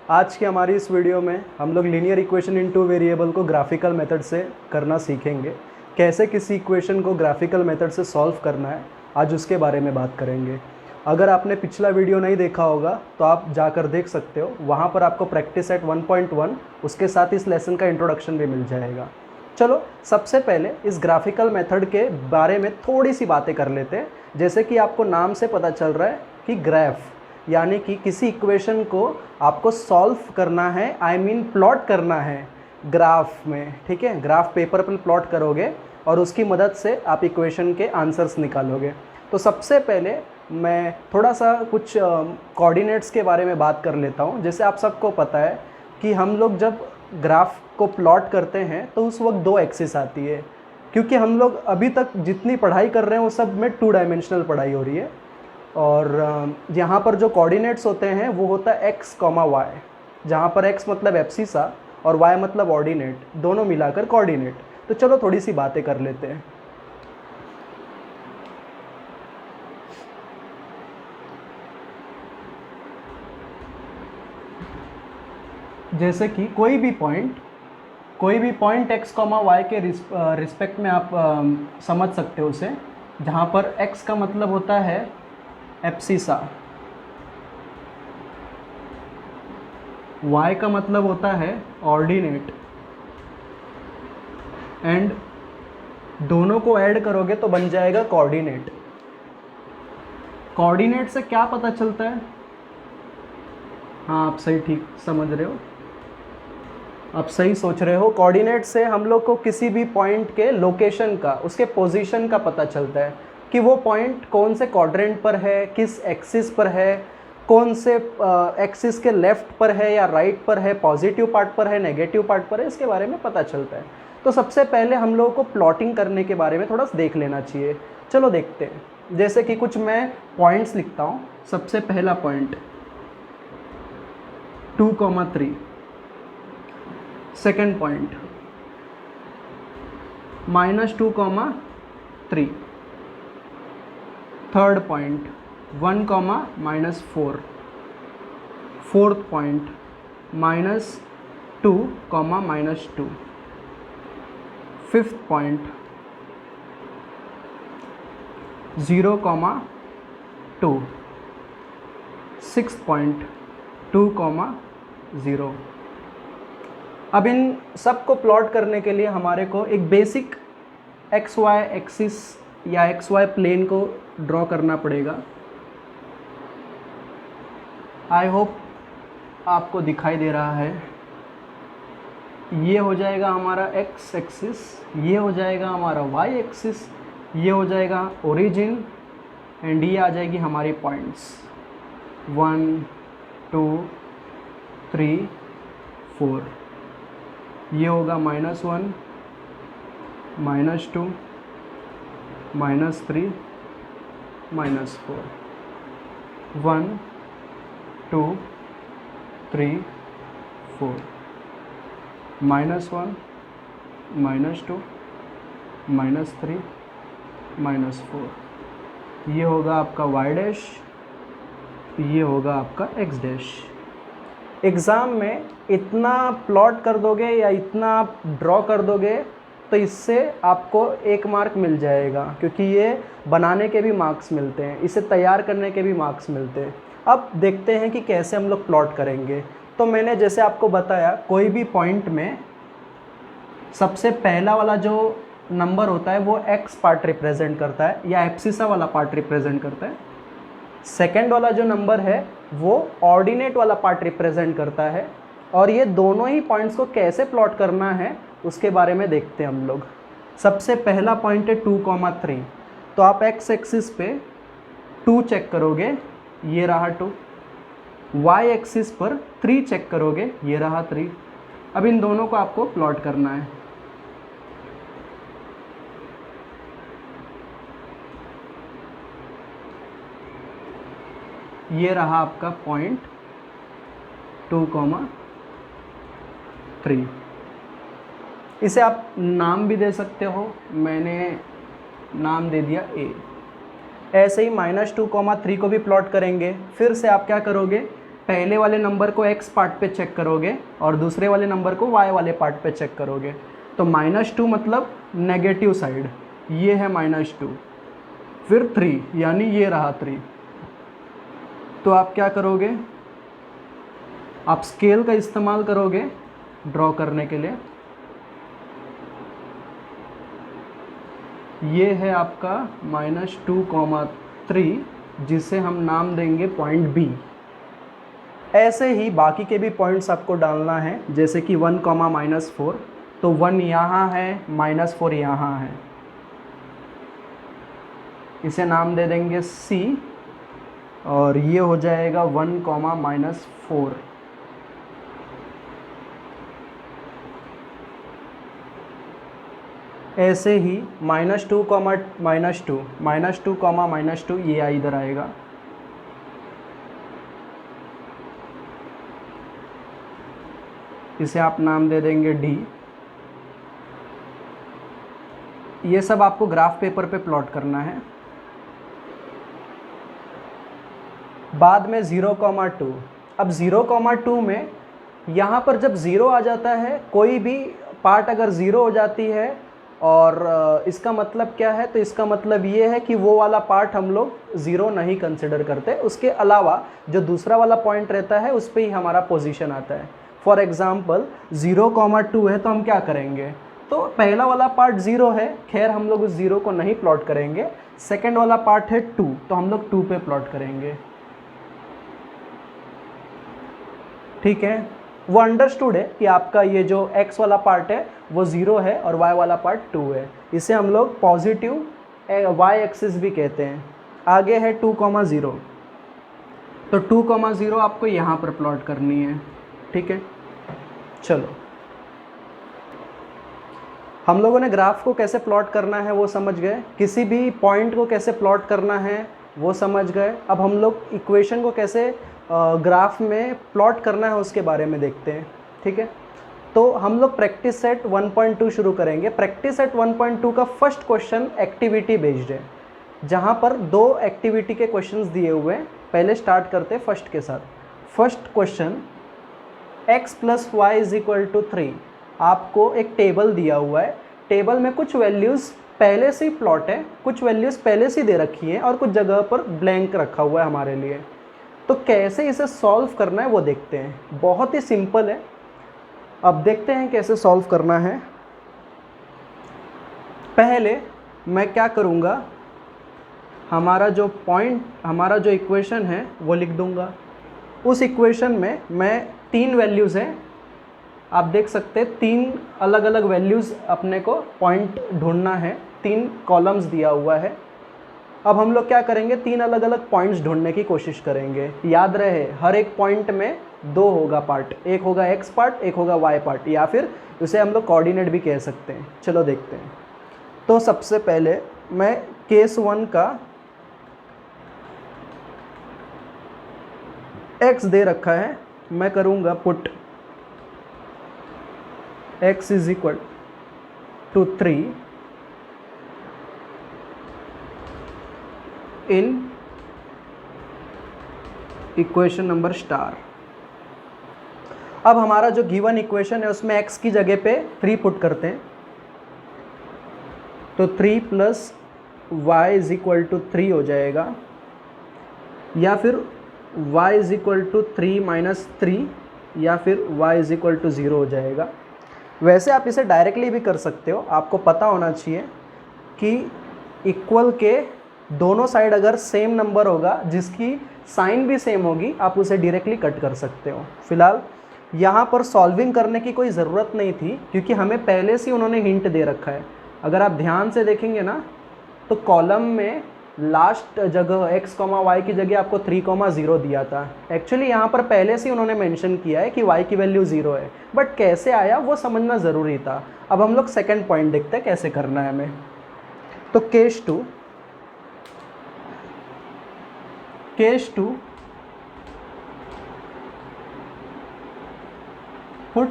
आज की हमारी इस वीडियो में हम लोग linear equation in two variable को ग्राफिकल मेथड से करना सीखेंगे। कैसे किसी इक्वेशन को ग्राफिकल मेथड से सॉल्व करना है, आज उसके बारे में बात करेंगे। अगर आपने पिछला वीडियो नहीं देखा होगा तो आप जाकर देख सकते हो, वहाँ पर आपको प्रैक्टिस सेट 1.1 उसके साथ इस लेसन का इंट्रोडक्शन भी मिल जाएगा। चलो सबसे पहले इस ग्राफिकल मेथड के बारे में थोड़ी सी बातें कर लेते हैं। जैसे कि आपको नाम से पता चल रहा है कि ग्राफ यानी कि किसी इक्वेशन को आपको सॉल्व करना है, प्लॉट करना है ग्राफ में, ठीक है। ग्राफ पेपर पर प्लॉट करोगे और उसकी मदद से आप इक्वेशन के आंसर्स निकालोगे। तो सबसे पहले मैं थोड़ा सा कुछ कोऑर्डिनेट्स के बारे में बात कर लेता हूँ। जैसे आप सबको पता है कि हम लोग जब ग्राफ को प्लॉट करते हैं तो उस वक्त दो एक्सिस आती है, क्योंकि हम लोग अभी तक जितनी पढ़ाई कर रहे हैं वो सब में 2 डायमेंशनल पढ़ाई हो रही है। और यहाँ पर जो कोऑर्डिनेट्स होते हैं वो होता है x, y, जहाँ पर x मतलब एब्सिसा और y मतलब ऑर्डिनेट, दोनों मिलाकर कोऑर्डिनेट। तो चलो थोड़ी सी बातें कर लेते हैं। जैसे कि कोई भी पॉइंट x, y के रिस्पेक्ट में आप समझ सकते हो उसे, जहाँ पर x का मतलब होता है एब्सिसा, y का मतलब होता है ऑर्डिनेट, एंड दोनों को ऐड करोगे तो बन जाएगा कोऑर्डिनेट। कोऑर्डिनेट से क्या पता चलता है? हाँ, आप सही ठीक समझ रहे हो, आप सही सोच रहे हो। कोऑर्डिनेट से हम लोग को किसी भी पॉइंट के लोकेशन का, उसके पोजीशन का पता चलता है कि वो पॉइंट कौन से क्वाड्रेंट पर है, किस एक्सिस पर है, कौन से एक्सिस के लेफ्ट पर है या राइट पर है, पॉजिटिव पार्ट पर है, नेगेटिव पार्ट पर है, इसके बारे में पता चलता है। तो सबसे पहले हम लोगों को प्लॉटिंग करने के बारे में थोड़ा सा देख लेना चाहिए। चलो देखते हैं। जैसे कि कुछ मैं पॉइंट्स लिखता हूँ। सबसे पहला point 2,3, second point -2,3, third point 1,-4, fourth point -2,-2, fifth point 0,2, sixth point 2,0। अब इन सब को प्लॉट करने के लिए हमारे को एक बेसिक XY एक्सिस या XY प्लेन को ड्रॉ करना पड़ेगा। आई होप आपको दिखाई दे रहा है। ये हो जाएगा हमारा X एक्सिस, ये हो जाएगा हमारा Y एक्सिस, ये हो जाएगा ओरिजिन, एंड ये आ जाएगी हमारी पॉइंट्स 1, 2, 3, 4। ये होगा -1, -2, -3, -4, 1, 2, 3, 4, -1, -2, -3, -4। ये होगा आपका y डैश, ये होगा आपका x डैश। एग्ज़ाम में इतना प्लॉट कर दोगे या इतना ड्रॉ कर दोगे तो इससे आपको 1 मार्क मिल जाएगा, क्योंकि ये बनाने के भी मार्क्स मिलते हैं, इसे तैयार करने के भी मार्क्स मिलते हैं। अब देखते हैं कि कैसे हम लोग प्लॉट करेंगे। तो मैंने जैसे आपको बताया, कोई भी पॉइंट में सबसे पहला वाला जो नंबर होता है वो x पार्ट रिप्रेजेंट करता है या एब्सिसा वाला पार्ट रिप्रेजेंट करता है। सेकेंड वाला जो नंबर है वो ऑर्डिनेट वाला पार्ट रिप्रेजेंट करता है। और ये दोनों ही पॉइंट्स को कैसे प्लॉट करना है उसके बारे में देखते हैं हम लोग। सबसे पहला पॉइंट है 2,3, तो आप x एक्सिस पे 2 चेक करोगे, ये रहा 2। y एक्सिस पर 3 चेक करोगे, ये रहा 3। अब इन दोनों को आपको प्लॉट करना है। ये रहा आपका पॉइंट 2,3। इसे आप नाम भी दे सकते हो, मैंने नाम दे दिया A। ऐसे ही -2,3 को भी प्लॉट करेंगे। फिर से आप क्या करोगे, पहले वाले नंबर को x पार्ट पे चेक करोगे और दूसरे वाले नंबर को y वाले पार्ट पे चेक करोगे। तो -2 मतलब नेगेटिव साइड, ये है -2, फिर 3 यानी ये रहा 3। तो आप क्या करोगे, आप स्केल का इस्तेमाल करोगे ड्रॉ करने के लिए। ये है आपका -2,3 जिसे हम नाम देंगे पॉइंट B। ऐसे ही बाकी के भी पॉइंट्स आपको डालना है, जैसे कि 1, -4, तो 1 यहाँ है, -4 यहाँ है, इसे नाम दे देंगे C और ये हो जाएगा 1, -4। ऐसे ही -2, -2, ये इधर आएगा। इसे आप नाम दे देंगे D। ये सब आपको ग्राफ पेपर पे प्लॉट करना है। बाद में 0,2। अब 0,2 में यहाँ पर जब 0 आ जाता है, कोई भी पार्ट अगर 0 हो जाती है और इसका मतलब क्या है, तो इसका मतलब ये है कि वो वाला पार्ट हम लोग 0 नहीं कंसिडर करते, उसके अलावा जो दूसरा वाला पॉइंट रहता है उस पर ही हमारा पोजीशन आता है। फॉर एग्जांपल 0,2 है तो हम क्या करेंगे, तो पहला वाला पार्ट 0 है, खैर हम लोग उस 0 को नहीं प्लॉट करेंगे। सेकेंड वाला पार्ट है 2, तो हम लोग 2 पे प्लॉट करेंगे। ठीक है, वो अंडरस्टूड है कि आपका ये जो x वाला पार्ट है वो 0 है और y वाला पार्ट 2 है। इसे हम लोग पॉजिटिव y एक्सिस भी कहते हैं। आगे है 2,0, तो 2,0 आपको यहाँ पर प्लॉट करनी है। ठीक है, चलो हम लोगों ने ग्राफ को कैसे प्लॉट करना है वो समझ गए, किसी भी पॉइंट को कैसे प्लॉट करना है वो समझ गए। अब हम लोग इक्वेशन को कैसे ग्राफ में प्लॉट करना है उसके बारे में देखते हैं। ठीक है, तो हम लोग प्रैक्टिस सेट 1.2 शुरू करेंगे। प्रैक्टिस सेट 1.2 का फर्स्ट क्वेश्चन एक्टिविटी बेस्ड है, जहाँ पर 2 एक्टिविटी के क्वेश्चंस दिए हुए हैं। पहले स्टार्ट करते हैं फर्स्ट के साथ। First question, x + y = 3। आपको एक टेबल दिया हुआ है, टेबल में कुछ वैल्यूज़ पहले से ही प्लॉट है, कुछ वैल्यूज़ पहले से दे रखी हैं और कुछ जगह पर ब्लैंक रखा हुआ है हमारे लिए। तो कैसे इसे सॉल्व करना है वो देखते हैं। बहुत ही सिंपल है, अब देखते हैं कैसे सॉल्व करना है। पहले मैं क्या करूँगा, हमारा जो इक्वेशन है वो लिख दूँगा। उस इक्वेशन में मैं 3 वैल्यूज़ हैं, आप देख सकते हैं 3 अलग अलग वैल्यूज़ अपने को पॉइंट ढूंढना है। 3 कॉलम्स दिया हुआ है। अब हम लोग क्या करेंगे, 3 अलग अलग पॉइंट्स ढूंढने की कोशिश करेंगे। याद रहे हर एक पॉइंट में 2 होगा पार्ट, एक होगा x पार्ट, एक होगा y पार्ट, या फिर उसे हम लोग कोऑर्डिनेट भी कह सकते हैं। चलो देखते हैं। तो सबसे पहले मैं केस 1 का x दे रखा है, मैं करूँगा पुट x = 3 इन इक्वेशन नंबर स्टार। अब हमारा जो गिवन इक्वेशन है उसमें x की जगह पे 3 पुट करते हैं, तो 3 + y = 3 हो जाएगा, या फिर y = 3 - 3, या फिर y = 0 हो जाएगा। वैसे आप इसे डायरेक्टली भी कर सकते हो, आपको पता होना चाहिए कि इक्वल के दोनों साइड अगर सेम नंबर होगा जिसकी साइन भी सेम होगी, आप उसे डायरेक्टली कट कर सकते हो। फिलहाल यहाँ पर सॉल्विंग करने की कोई ज़रूरत नहीं थी क्योंकि हमें पहले से उन्होंने हिंट दे रखा है। अगर आप ध्यान से देखेंगे ना, तो कॉलम में लास्ट जगह x, y की जगह आपको 3,0 दिया था। एक्चुअली यहाँ पर पहले से उन्होंने मेंशन किया है कि y की वैल्यू 0 है, बट कैसे आया वो समझना ज़रूरी था। अब हम लोग सेकंड पॉइंट देखते हैं कैसे करना है हमें। तो case 2, put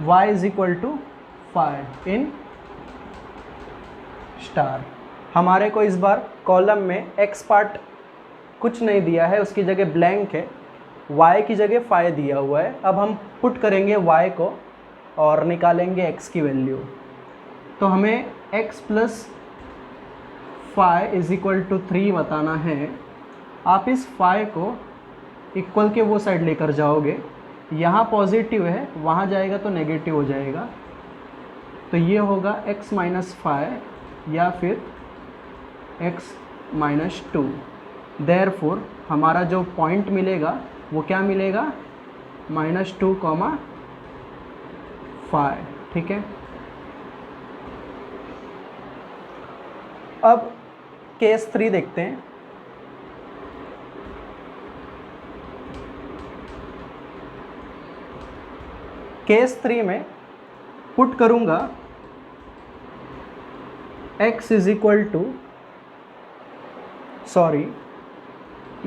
y = 5 in star. हमारे को इस बार कॉलम में x पार्ट कुछ नहीं दिया है, उसकी जगह ब्लैंक है, y की जगह फाई दिया हुआ है। अब हम पुट करेंगे y को और निकालेंगे x की वैल्यू। तो हमें x plus phi is equal to 3 बताना है। आप इस फाई को इक्वल के वो साइड लेकर जाओगे, यहाँ पॉजिटिव है, वहाँ जाएगा तो नेगेटिव हो जाएगा। तो ये होगा x माइनस फाई या फिर x माइनस 2। देयरफॉर हमारा जो पॉइंट मिलेगा वो क्या मिलेगा, -2, फाई। ठीक है, अब केस 3 देखते हैं। केस 3 में पुट करूंगा x is equal to, sorry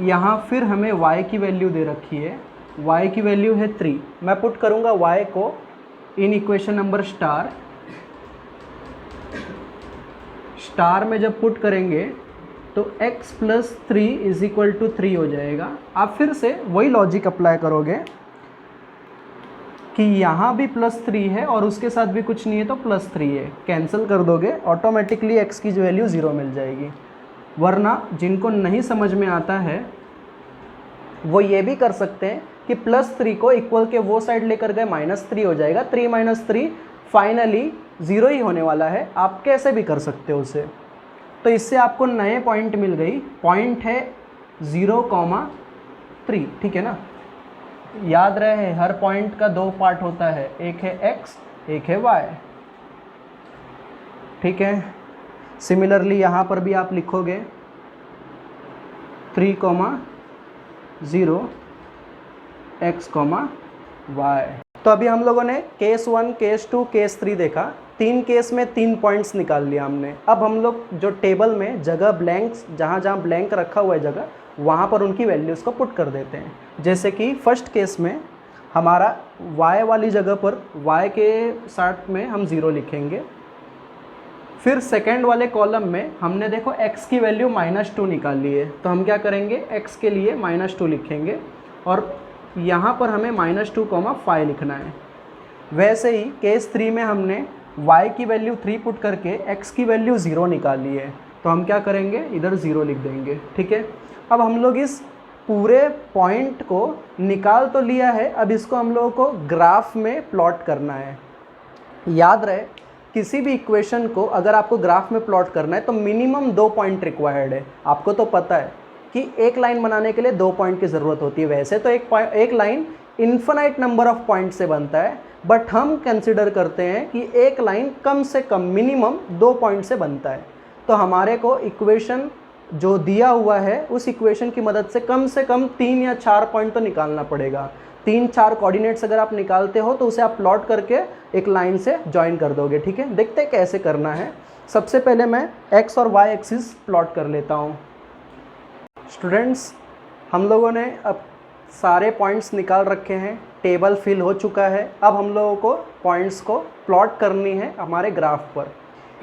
यहाँ फिर हमें y की वैल्यू दे रखी है, y की वैल्यू है 3। मैं पुट करूंगा y को इन इक्वेशन नंबर स्टार में जब पुट करेंगे तो x plus 3 is equal to 3 हो जाएगा। आप फिर से वही लॉजिक अप्लाई करोगे कि यहाँ भी +3 है और उसके साथ भी कुछ नहीं है तो +3 है, कैंसिल कर दोगे, ऑटोमेटिकली x की जो वैल्यू 0 मिल जाएगी। वरना जिनको नहीं समझ में आता है वो ये भी कर सकते हैं कि +3 को इक्वल के वो साइड लेकर गए -3 हो जाएगा, 3 - 3 फाइनली 0 ही होने वाला है। आप कैसे भी कर सकते हो उसे। तो इससे आपको नए पॉइंट मिल गई, पॉइंट है 0,3। ठीक है ना, याद रहे हर पॉइंट का 2 पार्ट होता है, एक है x, एक है y। ठीक है, सिमिलरली यहाँ पर भी आप लिखोगे 3,0 x, y। तो अभी हम लोगों ने केस 1, केस 2, केस 3 देखा। 3 केस में 3 पॉइंट्स निकाल लिया हमने। अब हम लोग जो टेबल में जगह ब्लैंक्स, जहाँ जहाँ ब्लैंक रखा हुआ है जगह, वहाँ पर उनकी वैल्यूज़ को पुट कर देते हैं। जैसे कि फर्स्ट केस में हमारा y वाली जगह पर y के साथ में हम 0 लिखेंगे। फिर सेकेंड वाले कॉलम में हमने देखो x की वैल्यू -2 निकाल ली है, तो हम क्या करेंगे, x के लिए -2 लिखेंगे और यहाँ पर हमें -2, 5 लिखना है। वैसे ही केस 3 में हमने y की वैल्यू 3 पुट करके x की वैल्यू 0 निकाल ली है, तो हम क्या करेंगे, इधर 0 लिख देंगे। ठीक है, अब हम लोग इस पूरे पॉइंट को निकाल तो लिया है, अब इसको हम लोगों को ग्राफ में प्लॉट करना है। याद रहे किसी भी इक्वेशन को अगर आपको ग्राफ में प्लॉट करना है तो मिनिमम 2 पॉइंट रिक्वायर्ड है। आपको तो पता है कि एक लाइन बनाने के लिए 2 पॉइंट की ज़रूरत होती है। वैसे तो एक line infinite number of point से बनता है, बट हम कंसिडर करते हैं कि एक लाइन कम से कम मिनिमम 2 पॉइंट से बनता है। तो हमारे को इक्वेशन जो दिया हुआ है उस इक्वेशन की मदद से कम 3 या 4 पॉइंट तो निकालना पड़ेगा। 3-4 कोऑर्डिनेट्स अगर आप निकालते हो तो उसे आप प्लॉट करके एक लाइन से ज्वाइन कर दोगे। ठीक है, देखते हैं कैसे करना है। सबसे पहले मैं x और y एक्सिस प्लॉट कर लेता हूँ। स्टूडेंट्स, हम लोगों ने अब सारे पॉइंट्स निकाल रखे हैं, टेबल फिल हो चुका है। अब हम लोगों को पॉइंट्स को प्लॉट करनी है हमारे ग्राफ पर।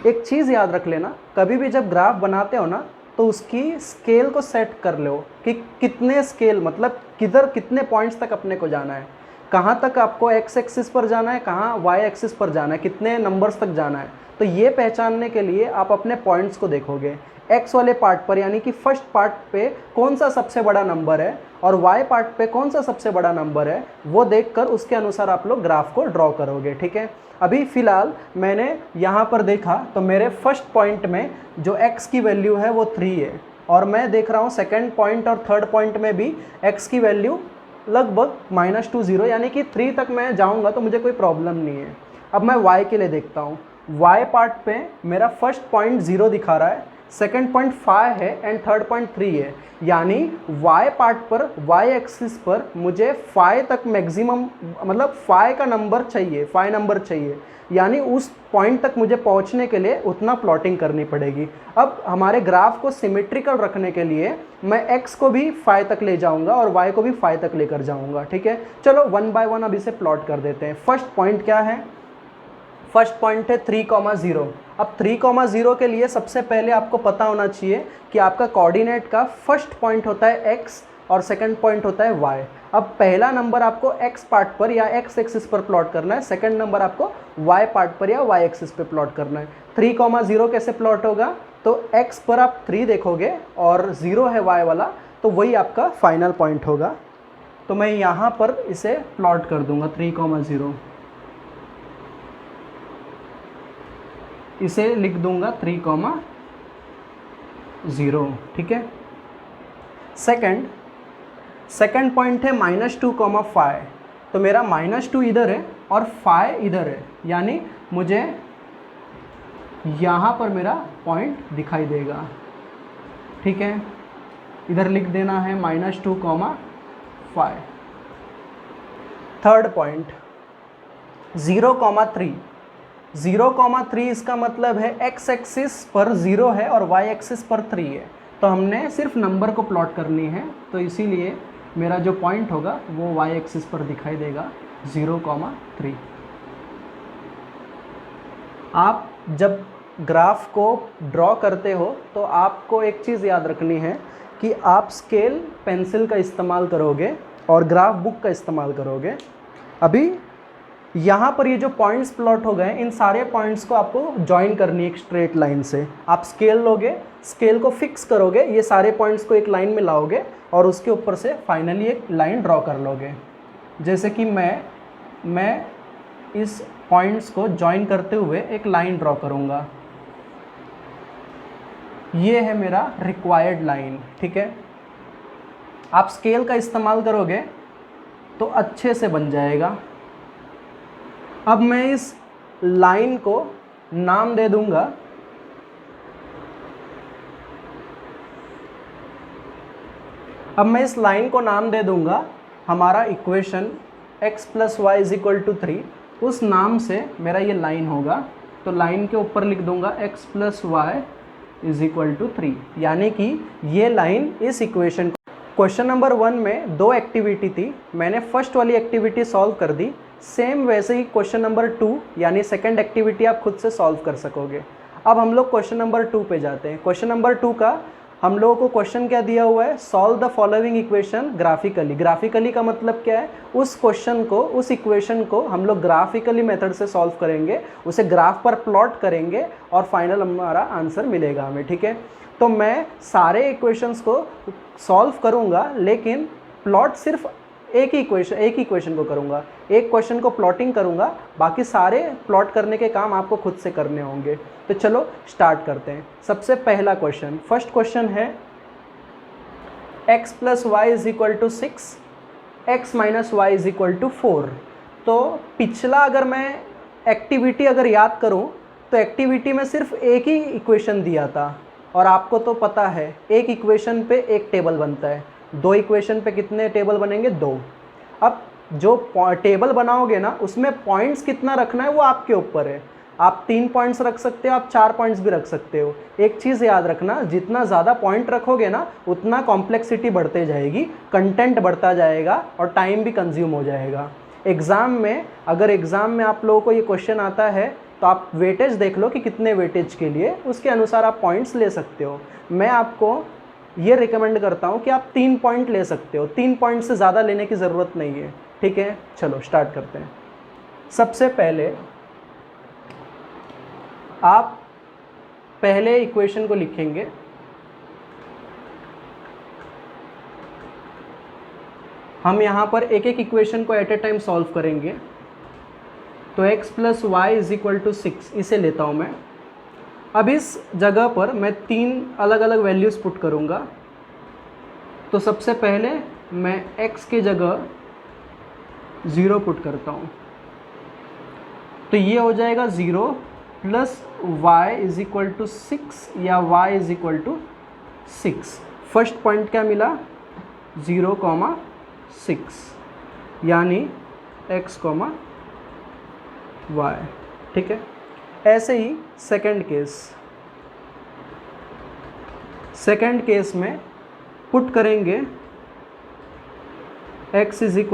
एक चीज़ याद रख लेना, कभी भी जब ग्राफ बनाते हो ना तो उसकी स्केल को सेट कर लो कि कितने स्केल, मतलब किधर कितने पॉइंट्स तक अपने को जाना है, कहाँ तक आपको x एक्सिस पर जाना है, कहाँ y एक्सिस पर जाना है, कितने नंबर्स तक जाना है। तो ये पहचानने के लिए आप अपने पॉइंट्स को देखोगे, x वाले पार्ट पर यानी कि फर्स्ट पार्ट पे कौन सा सबसे बड़ा नंबर है और y पार्ट पे कौन सा सबसे बड़ा नंबर है, वो देखकर उसके अनुसार आप लोग ग्राफ को ड्रॉ करोगे। ठीक है, अभी फ़िलहाल मैंने यहाँ पर देखा तो मेरे फर्स्ट पॉइंट में जो x की वैल्यू है वो 3 है, और मैं देख रहा हूँ सेकंड पॉइंट और थर्ड पॉइंट में भी x की वैल्यू लगभग -20, यानी कि 3 तक मैं जाऊँगा तो मुझे कोई प्रॉब्लम नहीं है। अब मैं y के लिए देखता हूँ, y पार्ट पे मेरा फर्स्ट पॉइंट 0 दिखा रहा है, सेकंड पॉइंट 5 है एंड थर्ड पॉइंट 3 है, यानी y पार्ट पर y एक्सिस पर मुझे 5 तक मैक्सिमम, मतलब 5 का नंबर चाहिए, 5 नंबर चाहिए, यानी उस पॉइंट तक मुझे पहुंचने के लिए उतना प्लॉटिंग करनी पड़ेगी। अब हमारे ग्राफ को सिमेट्रिकल रखने के लिए मैं x को भी 5 तक ले जाऊंगा और y को भी 5 तक लेकर जाऊंगा। ठीक है, चलो 1 बाय 1 अब इसे प्लॉट कर देते हैं। फर्स्ट पॉइंट क्या है, फर्स्ट पॉइंट है 3,0। अब 3,0 के लिए सबसे पहले आपको पता होना चाहिए कि आपका कोऑर्डिनेट का फर्स्ट पॉइंट होता है x और सेकंड पॉइंट होता है y। अब पहला नंबर आपको x पार्ट पर या x एक्सिस पर प्लॉट करना है, सेकंड नंबर आपको y पार्ट पर या y एक्सिस पर प्लॉट करना है। 3,0 कैसे प्लॉट होगा, तो x पर आप 3 देखोगे और 0 है y वाला, तो वही आपका फाइनल पॉइंट होगा। तो मैं यहाँ पर इसे प्लॉट कर दूंगा 3,0, इसे लिख दूंगा 3,0, ठीक है। सेकंड पॉइंट है -2,5, तो मेरा -2 इधर है और 5 इधर है, यानी मुझे यहाँ पर मेरा पॉइंट दिखाई देगा, ठीक है। इधर लिख देना है -2,5। थर्ड पॉइंट 0,3, 0,3 इसका मतलब है x एक्सिस पर 0 है और y एक्सिस पर 3 है, तो हमने सिर्फ नंबर को प्लॉट करनी है, तो इसीलिए मेरा जो पॉइंट होगा वो y एक्सिस पर दिखाई देगा 0,3। आप जब ग्राफ को ड्रॉ करते हो तो आपको एक चीज़ याद रखनी है कि आप स्केल पेंसिल का इस्तेमाल करोगे और ग्राफ बुक का इस्तेमाल करोगे। अभी यहाँ पर ये जो पॉइंट्स प्लॉट हो गए, इन सारे पॉइंट्स को आपको ज्वाइन करनी है एक स्ट्रेट लाइन से। आप स्केल लोगे, स्केल को फिक्स करोगे, ये सारे पॉइंट्स को एक लाइन में लाओगे और उसके ऊपर से फाइनली एक लाइन ड्रॉ कर लोगे। जैसे कि मैं इस पॉइंट्स को ज्वाइन करते हुए एक लाइन ड्रॉ करूँगा, ये है मेरा रिक्वायर्ड लाइन, ठीक है। आप स्केल का इस्तेमाल करोगे तो अच्छे से बन जाएगा। अब मैं इस लाइन को नाम दे दूंगा हमारा इक्वेशन x + y = 3, उस नाम से मेरा ये लाइन होगा। तो लाइन के ऊपर लिख दूंगा x + y = 3, यानी कि ये लाइन इस इक्वेशन। क्वेश्चन नंबर 1 में 2 एक्टिविटी थी, मैंने फर्स्ट वाली एक्टिविटी सॉल्व कर दी। सेम वैसे ही क्वेश्चन नंबर 2 यानी सेकंड एक्टिविटी आप खुद से सॉल्व कर सकोगे। अब हम लोग क्वेश्चन नंबर 2 पे जाते हैं। क्वेश्चन नंबर 2 का हम लोगों को क्वेश्चन क्या दिया हुआ है, solve the following equation graphically. Graphically का मतलब क्या है, उस क्वेश्चन को, उस इक्वेशन को हम लोग ग्राफिकली मेथड से सॉल्व करेंगे, उसे ग्राफ पर प्लॉट करेंगे और फाइनल हमारा आंसर मिलेगा हमें, ठीक है। तो मैं सारे इक्वेशंस को सॉल्व करूँगा, लेकिन प्लॉट सिर्फ एक ही इक्वेशन को करूँगा, एक क्वेश्चन को प्लॉटिंग करूँगा, बाकी सारे प्लॉट करने के काम आपको खुद से करने होंगे। तो चलो स्टार्ट करते हैं। सबसे पहला क्वेश्चन, फर्स्ट क्वेश्चन है x + y = 6, x - y = 4। तो पिछला अगर मैं एक्टिविटी याद करूँ तो एक्टिविटी में सिर्फ एक ही इक्वेशन दिया था, और आपको तो पता है एक इक्वेशन पे एक टेबल बनता है, 2 इक्वेशन पे कितने टेबल बनेंगे, 2। अब जो टेबल बनाओगे ना, उसमें पॉइंट्स कितना रखना है वो आपके ऊपर है। आप 3 पॉइंट्स रख सकते हो, आप 4 पॉइंट्स भी रख सकते हो। एक चीज़ याद रखना, जितना ज़्यादा पॉइंट रखोगे ना, उतना कॉम्प्लेक्सिटी बढ़ते जाएगी, कंटेंट बढ़ता जाएगा और टाइम भी कंज्यूम हो जाएगा। एग्ज़ाम में आप लोगों को ये क्वेश्चन आता है तो आप वेटेज देख लो कि कितने वेटेज के लिए, उसके अनुसार आप पॉइंट्स ले सकते हो। मैं आपको ये रिकमेंड करता हूँ कि आप 3 पॉइंट ले सकते हो, 3 पॉइंट से ज़्यादा लेने की ज़रूरत नहीं है, ठीक है। चलो स्टार्ट करते हैं। सबसे पहले आप पहले इक्वेशन को लिखेंगे, हम यहाँ पर एक एक इक्वेशन को एट ए टाइम सॉल्व करेंगे। तो x + y = 6 इसे लेता हूँ मैं। अब इस जगह पर मैं 3 अलग अलग वैल्यूज़ पुट करूँगा। तो सबसे पहले मैं x के जगह 0 पुट करता हूँ, तो ये हो जाएगा 0 + y = 6 या y = 6। फर्स्ट पॉइंट क्या मिला, 0,6, यानी x, y, ठीक है। ऐसे ही सेकंड केस में पुट करेंगे x =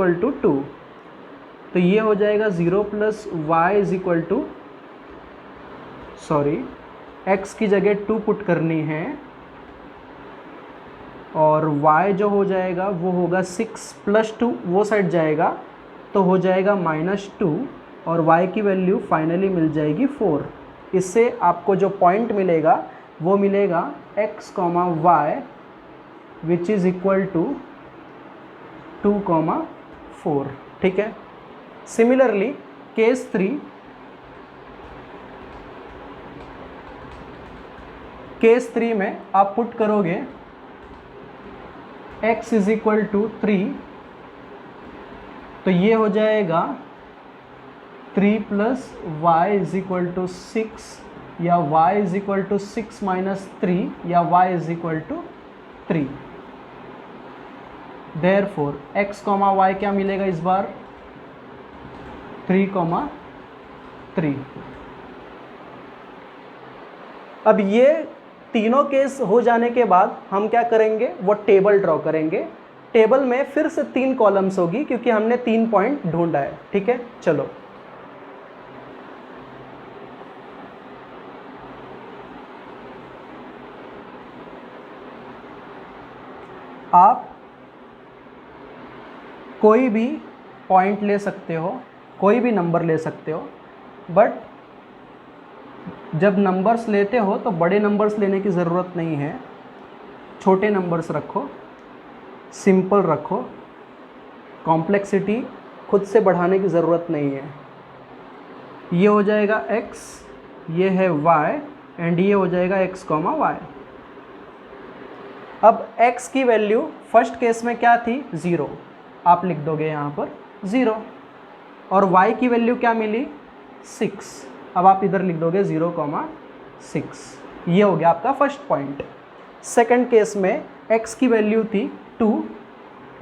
2, तो ये हो जाएगा 0 + y = सॉरी x की जगह 2 पुट करनी है और y जो हो जाएगा वो होगा 6 प्लस 2 वो साइड जाएगा तो हो जाएगा -2 और y की वैल्यू फाइनली मिल जाएगी 4। इससे आपको जो पॉइंट मिलेगा वो मिलेगा x, y which is equal to 2, 4। ठीक है। सिमिलरली केस 3 में आप पुट करोगे x इज इक्वल टू 3 तो ये हो जाएगा 3 plus y is equal to 6 या y is equal to 6 minus 3 या y is equal to 3। Therefore x, y क्या मिलेगा इस बार 3, 3। अब ये तीनों केस हो जाने के बाद हम क्या करेंगे, वो टेबल ड्रॉ करेंगे। टेबल में फिर से 3 कॉलम्स होगी क्योंकि हमने 3 पॉइंट ढूंढा है। ठीक है, चलो आप कोई भी पॉइंट ले सकते हो, कोई भी नंबर ले सकते हो, बट जब नंबर्स लेते हो तो बड़े नंबर्स लेने की ज़रूरत नहीं है। छोटे नंबर्स रखो, सिंपल रखो, कॉम्प्लेक्सिटी खुद से बढ़ाने की ज़रूरत नहीं है। ये हो जाएगा x, ये है y एंड ये हो जाएगा x, y। अब x की वैल्यू फर्स्ट केस में क्या थी 0, आप लिख दोगे यहाँ पर 0 और y की वैल्यू क्या मिली 6, अब आप इधर लिख दोगे 0, 6। ये हो गया आपका फर्स्ट पॉइंट। सेकंड केस में x की वैल्यू थी 2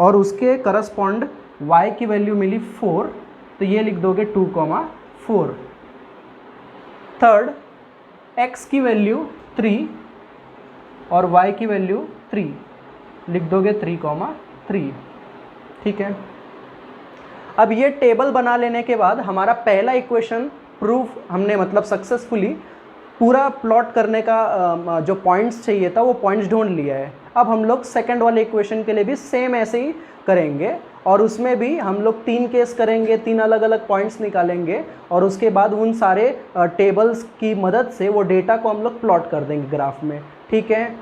और उसके करस्पॉन्ड y की वैल्यू मिली 4 तो ये लिख दोगे 2, 4। थर्ड x की वैल्यू 3 और y की वैल्यू 3 लिख दोगे 3, 3। ठीक है। अब ये टेबल बना लेने के बाद हमारा पहला इक्वेशन प्रूफ हमने मतलब सक्सेसफुली पूरा प्लॉट करने का जो पॉइंट्स चाहिए था वो पॉइंट्स ढूंढ लिया है। अब हम लोग सेकंड वाले इक्वेशन के लिए भी सेम ऐसे ही करेंगे और उसमें भी हम लोग 3 केस करेंगे, 3 अलग अलग पॉइंट्स निकालेंगे और उसके बाद उन सारे टेबल्स की मदद से वो डेटा को हम लोग प्लॉट कर देंगे ग्राफ में। ठीक है।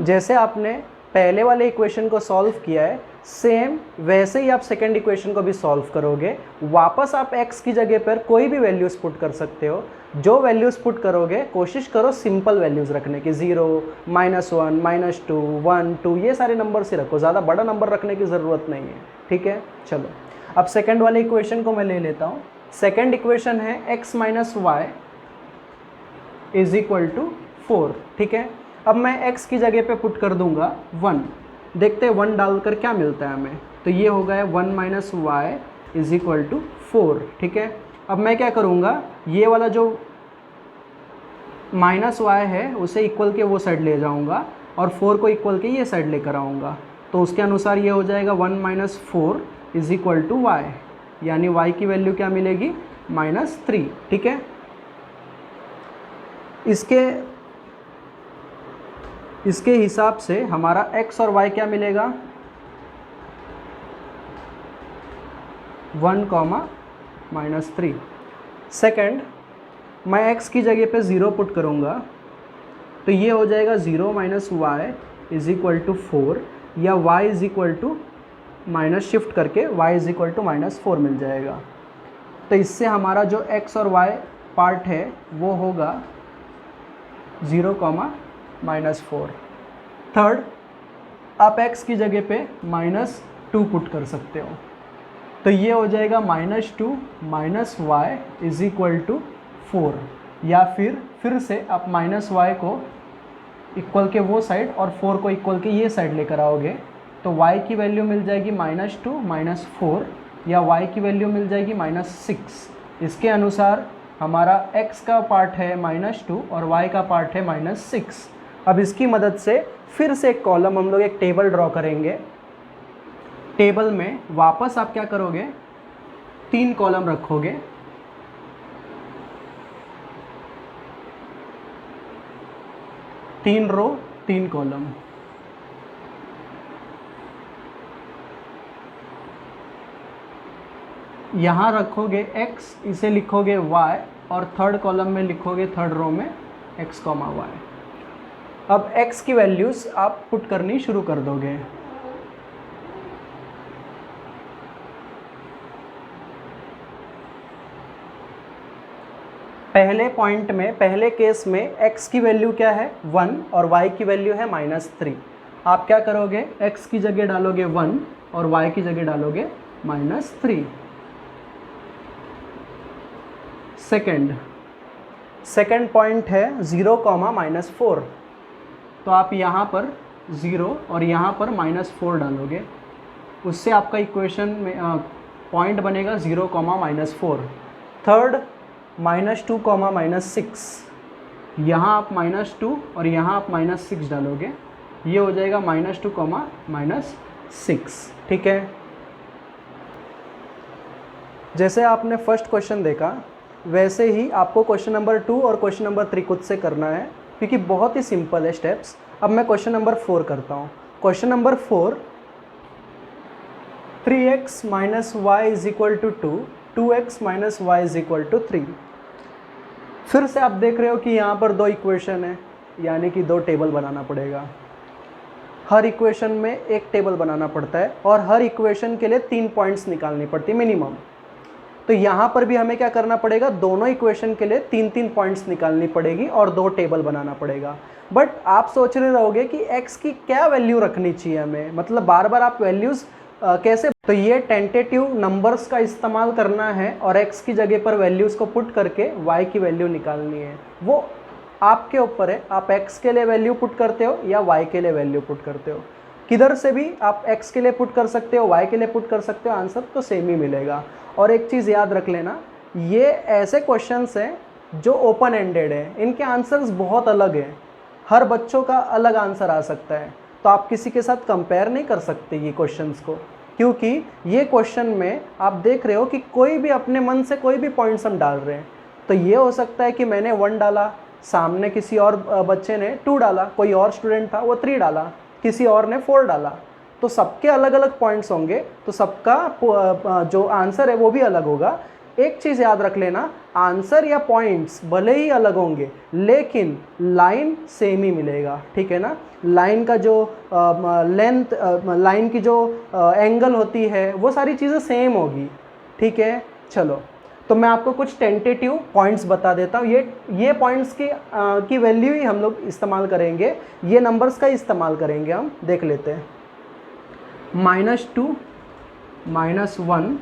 जैसे आपने पहले वाले इक्वेशन को सॉल्व किया है सेम वैसे ही आप सेकंड इक्वेशन को भी सॉल्व करोगे। वापस आप x की जगह पर कोई भी वैल्यूज़ पुट कर सकते हो। जो वैल्यूज़ पुट करोगे कोशिश करो सिंपल वैल्यूज़ रखने की, 0, -1, -2, 1, 2 ये सारे नंबर से रखो, ज़्यादा बड़ा नंबर रखने की ज़रूरत नहीं है। ठीक है, चलो अब सेकंड वाले इक्वेशन को मैं ले लेता हूँ। सेकंड इक्वेशन है x - y is equal to 4। ठीक है। अब मैं x की जगह पे पुट कर दूंगा 1, देखते हैं 1 डालकर क्या मिलता है हमें। तो ये हो गया 1 - y इज इक्वल टू 4। ठीक है। अब मैं क्या करूँगा, ये वाला जो -y है उसे इक्वल के वो साइड ले जाऊँगा और 4 को इक्वल के ये साइड लेकर आऊँगा। तो उसके अनुसार ये हो जाएगा 1 - 4 इज इक्वल टू y, यानी y की वैल्यू क्या मिलेगी -3। ठीक है। इसके हिसाब से हमारा x और y क्या मिलेगा 1, -3। सेकंड मैं x की जगह पे 0 पुट करूँगा तो ये हो जाएगा 0 - y इज इक्वल टू 4 या y is equal to minus शिफ्ट करके y इज इक्वल टू -4 मिल जाएगा। तो इससे हमारा जो x और y पार्ट है वो होगा 0, -4। थर्ड आप x की जगह पे -2 पुट कर सकते हो तो ये हो जाएगा -2 - y इज इक्वल टू 4 या फिर से आप -y को इक्वल के वो साइड और 4 को इक्वल के ये साइड लेकर आओगे तो y की वैल्यू मिल जाएगी -2 - 4 या y की वैल्यू मिल जाएगी -6। इसके अनुसार हमारा x का पार्ट है -2 और y का पार्ट है -6। अब इसकी मदद से फिर से एक कॉलम हम लोग एक टेबल ड्रॉ करेंगे। टेबल में वापस आप क्या करोगे 3 कॉलम रखोगे, तीन रो 3 कॉलम। यहाँ रखोगे x, इसे लिखोगे y, और थर्ड कॉलम में लिखोगे थर्ड रो में x, y। अब x की वैल्यूज़ आप पुट करनी शुरू कर दोगे। पहले पॉइंट में, पहले केस में x की वैल्यू क्या है 1 और y की वैल्यू है -3। आप क्या करोगे, x की जगह डालोगे 1 और y की जगह डालोगे -3। सेकेंड पॉइंट है 0, -4। तो आप यहाँ पर 0 और यहाँ पर -4 डालोगे, उससे आपका इक्वेशन में पॉइंट बनेगा 0, -4। थर्ड -2, -6, यहाँ आप -2 और यहाँ आप -6 डालोगे, ये हो जाएगा -2, -6। ठीक है, जैसे आपने फर्स्ट क्वेश्चन देखा वैसे ही आपको क्वेश्चन नंबर 2 और क्वेश्चन नंबर 3 खुद से करना है, क्योंकि बहुत ही सिंपल है स्टेप्स। अब मैं क्वेश्चन नंबर 4 करता हूँ। Question number 4, 3x - y = 2, 2x - y = 3। फिर से आप देख रहे हो कि यहाँ पर 2 इक्वेशन है, यानी कि 2 टेबल बनाना पड़ेगा। हर इक्वेशन में एक टेबल बनाना पड़ता है और हर इक्वेशन के लिए 3 पॉइंट्स निकालनी पड़ती है मिनिमम। तो यहाँ पर भी हमें क्या करना पड़ेगा, दोनों इक्वेशन के लिए 3-3 पॉइंट्स निकालनी पड़ेगी और 2 टेबल बनाना पड़ेगा। बट आप सोच रहे रहोगे कि x की क्या वैल्यू रखनी चाहिए हमें, मतलब बार बार आप वैल्यूज़ कैसे, तो ये टेंटेटिव नंबर्स का इस्तेमाल करना है और x की जगह पर वैल्यूज़ को पुट करके y की वैल्यू निकालनी है। वो आपके ऊपर है, आप x के लिए वैल्यू पुट करते हो या y के लिए वैल्यू पुट करते हो। किधर से भी आप x के लिए पुट कर सकते हो, y के लिए पुट कर सकते हो, आंसर तो सेम ही मिलेगा। और एक चीज़ याद रख लेना, ये ऐसे क्वेश्चंस हैं जो ओपन एंडेड है, इनके आंसर्स बहुत अलग हैं, हर बच्चों का अलग आंसर आ सकता है। तो आप किसी के साथ कंपेयर नहीं कर सकते ये क्वेश्चंस को, क्योंकि ये क्वेश्चन में आप देख रहे हो कि कोई भी अपने मन से कोई भी पॉइंट्स हम डाल रहे हैं। तो ये हो सकता है कि मैंने 1 डाला, सामने किसी और बच्चे ने 2 डाला, कोई और स्टूडेंट था वो 3 डाला, किसी और ने 4 डाला। तो सबके अलग अलग पॉइंट्स होंगे, तो सबका जो आंसर है वो भी अलग होगा। एक चीज़ याद रख लेना, आंसर या पॉइंट्स भले ही अलग होंगे लेकिन लाइन सेम ही मिलेगा। ठीक है ना, लाइन का जो लेंथ, लाइन की जो एंगल होती है वो सारी चीज़ें सेम होगी। ठीक है, चलो तो मैं आपको कुछ टेंटेटिव पॉइंट्स बता देता हूँ। ये पॉइंट्स की वैल्यू ही हम लोग इस्तेमाल करेंगे, ये नंबर्स का इस्तेमाल करेंगे हम। देख लेते हैं, -2, -1,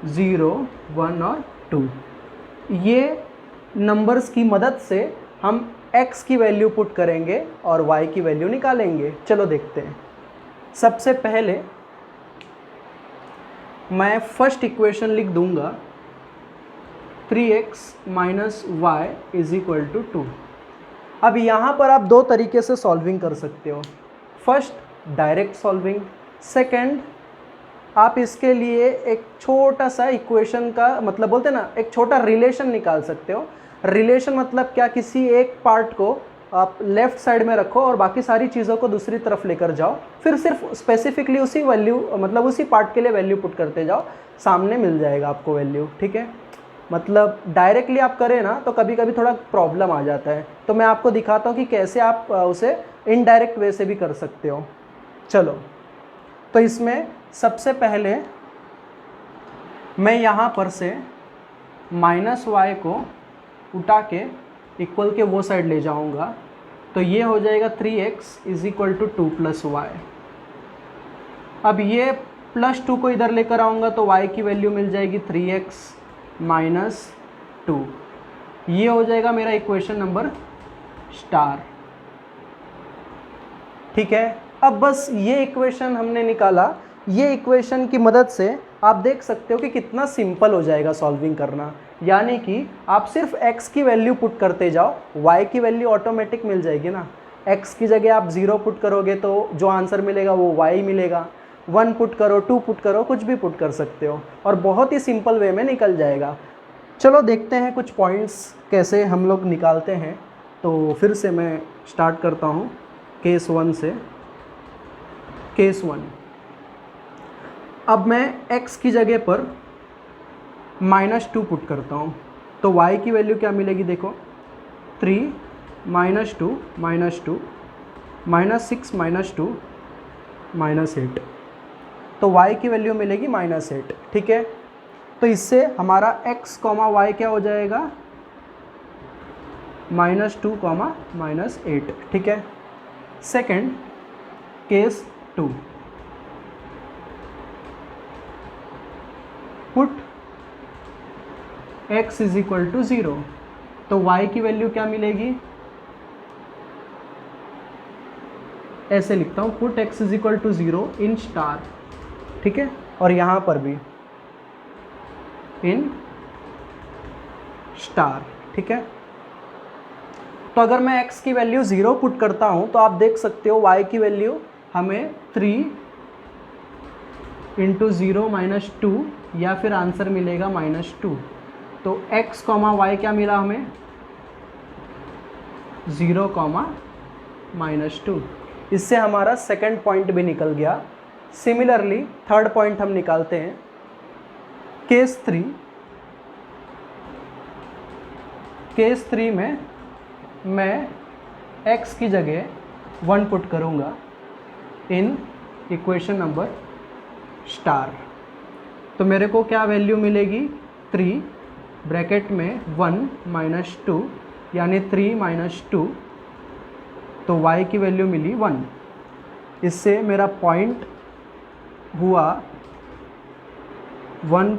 0, 1 और 2, ये नंबर्स की मदद से हम x की वैल्यू पुट करेंगे और y की वैल्यू निकालेंगे। चलो देखते हैं। सबसे पहले मैं फर्स्ट इक्वेशन लिख दूंगा, 3x - y = 2। अब यहाँ पर आप 2 तरीके से सॉल्विंग कर सकते हो। फर्स्ट डायरेक्ट सॉल्विंग, सेकंड आप इसके लिए एक छोटा सा इक्वेशन का मतलब बोलते हैं ना, एक छोटा रिलेशन निकाल सकते हो। रिलेशन मतलब क्या, किसी एक पार्ट को आप लेफ्ट साइड में रखो और बाकी सारी चीज़ों को दूसरी तरफ लेकर जाओ, फिर सिर्फ स्पेसिफिकली उसी वैल्यू मतलब उसी पार्ट के लिए वैल्यू पुट करते जाओ, सामने मिल जाएगा आपको वैल्यू। ठीक है, मतलब डायरेक्टली आप करें ना तो कभी कभी थोड़ा प्रॉब्लम आ जाता है, तो मैं आपको दिखाता हूँ कि कैसे आप उसे इनडायरेक्ट वे से भी कर सकते हो। चलो, तो इसमें सबसे पहले मैं यहाँ पर से -y को उठा के इक्वल के वो साइड ले जाऊँगा, तो ये हो जाएगा 3x = 2 + y। अब ये +2 को इधर लेकर आऊँगा तो y की वैल्यू मिल जाएगी 3x - 2। ये हो जाएगा मेरा इक्वेशन नंबर स्टार। ठीक है, अब बस ये इक्वेशन हमने निकाला, ये इक्वेशन की मदद से आप देख सकते हो कि कितना सिंपल हो जाएगा सॉल्विंग करना। यानी कि आप सिर्फ x की वैल्यू पुट करते जाओ, y की वैल्यू ऑटोमेटिक मिल जाएगी ना। x की जगह आप 0 पुट करोगे तो जो आंसर मिलेगा वो y मिलेगा, 1 पुट करो, 2 पुट करो, कुछ भी पुट कर सकते हो और बहुत ही सिंपल वे में निकल जाएगा। चलो देखते हैं कुछ पॉइंट्स कैसे हम लोग निकालते हैं। तो फिर से मैं स्टार्ट करता हूँ केस 1 से। केस 1, अब मैं x की जगह पर -2 पुट करता हूँ तो y की वैल्यू क्या मिलेगी देखो, 3 -2 -2 -6 -2 -8, तो y की वैल्यू मिलेगी -8। ठीक है, तो इससे हमारा x, y क्या हो जाएगा, -2, -8। ठीक है। सेकंड केस 2, पुट x = 0 तो y की वैल्यू क्या मिलेगी, ऐसे लिखता हूँ, पुट x = 0 इन स्टार। ठीक है, और यहाँ पर भी इन स्टार। ठीक है, तो अगर मैं x की वैल्यू 0 पुट करता हूँ तो आप देख सकते हो y की वैल्यू हमें 3 × 0 - 2 या फिर आंसर मिलेगा -2। तो x, y क्या मिला हमें, 0, -2। इससे हमारा सेकंड पॉइंट भी निकल गया। सिमिलरली थर्ड पॉइंट हम निकालते हैं। केस 3 में मैं x की जगह 1 पुट करूँगा इन इक्वेशन नंबर स्टार। तो मेरे को क्या वैल्यू मिलेगी, 3 ब्रैकेट में 1 - 2 यानी 3 - 2, तो y की वैल्यू मिली 1। इससे मेरा पॉइंट हुआ 1,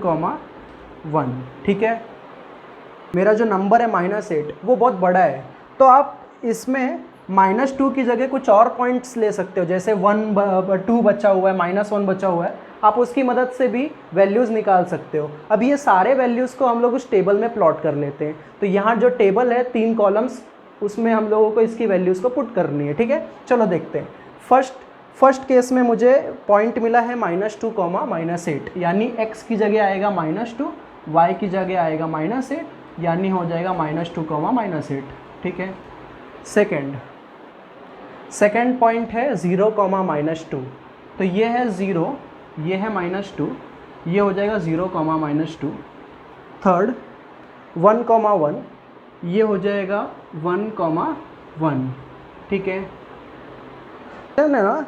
1। ठीक है, मेरा जो नंबर है -8 वो बहुत बड़ा है, तो आप इसमें -2 की जगह कुछ और पॉइंट्स ले सकते हो, जैसे 2 बचा हुआ है, -1 बचा हुआ है, आप उसकी मदद से भी वैल्यूज़ निकाल सकते हो। अब ये सारे वैल्यूज़ को हम लोग उस टेबल में प्लॉट कर लेते हैं। तो यहाँ जो टेबल है 3 कॉलम्स, उसमें हम लोगों को इसकी वैल्यूज़ को पुट करनी है। ठीक है, चलो देखते हैं। फर्स्ट केस में मुझे पॉइंट मिला है -2, -8, यानी x की जगह आएगा -2, y की जगह आएगा -8, यानी हो जाएगा -2, -8। ठीक है। सेकंड पॉइंट है 0, -2, तो ये है 0, ये है -2, ये हो जाएगा 0, -2। थर्ड 1, 1, ये हो जाएगा 1, 1। ठीक है ना,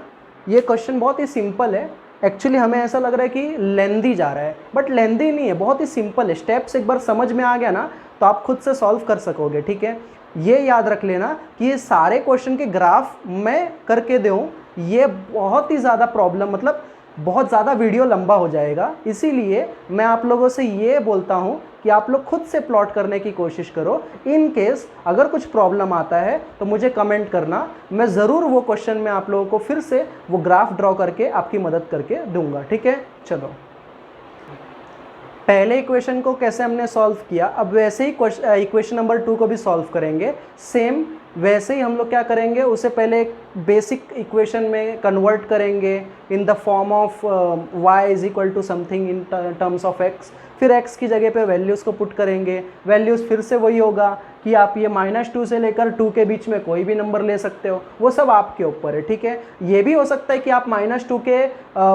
ये क्वेश्चन बहुत ही सिंपल है। एक्चुअली हमें ऐसा लग रहा है कि लेंदी जा रहा है, बट लेंदी नहीं है, बहुत ही सिंपल है। स्टेप्स एक बार समझ में आ गया ना तो आप खुद से सॉल्व कर सकोगे। ठीक है, ये याद रख लेना कि ये सारे क्वेश्चन के ग्राफ मैं करके दूँ, ये बहुत ही ज़्यादा प्रॉब्लम, मतलब बहुत ज़्यादा वीडियो लंबा हो जाएगा। इसीलिए मैं आप लोगों से ये बोलता हूँ कि आप लोग खुद से प्लॉट करने की कोशिश करो। इन केस अगर कुछ प्रॉब्लम आता है तो मुझे कमेंट करना, मैं ज़रूर वो क्वेश्चन में आप लोगों को फिर से वो ग्राफ ड्रॉ करके आपकी मदद करके दूंगा। ठीक है, चलो पहले इक्वेशन को कैसे हमने सॉल्व किया, अब वैसे ही इक्वेशन नंबर 2 को भी सॉल्व करेंगे। सेम वैसे ही हम लोग क्या करेंगे, उसे पहले एक बेसिक इक्वेशन में कन्वर्ट करेंगे in the form of y = something in terms of x। फिर x की जगह पे वैल्यूज़ को पुट करेंगे। वैल्यूज़ फिर से वही होगा कि आप ये -2 से लेकर 2 के बीच में कोई भी नंबर ले सकते हो, वो सब आपके ऊपर है। ठीक है, ये भी हो सकता है कि आप -2 के